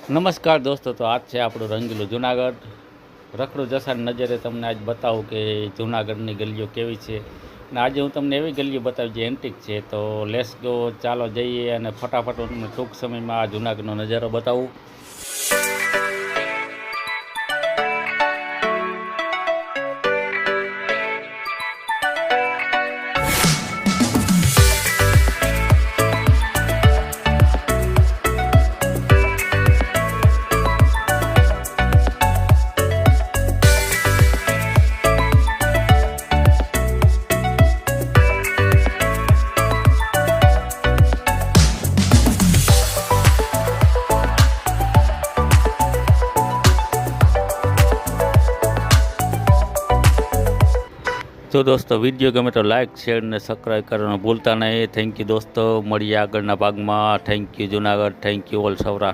નમસ્કાર દોસ્તો, તો આજ છે આપણું રંગીલું જુનાગઢ. રખડું જસાની નજરે તમને આજ બતાવું કે જુનાગઢની ગલીઓ કેવી છે. અને આજે હું તમને એવી ગલીઓ બતાવી જે એન્ટિક છે. તો લેટ્સ ગો, ચાલો જઈએ અને ફટાફટ હું તમને ટૂંક સમયમાં આ જુનાગઢનો નજારો બતાવું. તો દોસ્તો, વિડીયો ગમે તો લાઇક શેર અને સબસ્ક્રાઈબ કરવાનું ભૂલતા નહીં. થેન્ક યુ દોસ્તો, મળીએ આગળના ભાગમાં. Thank you Junagadh, thank you all Saurashtra.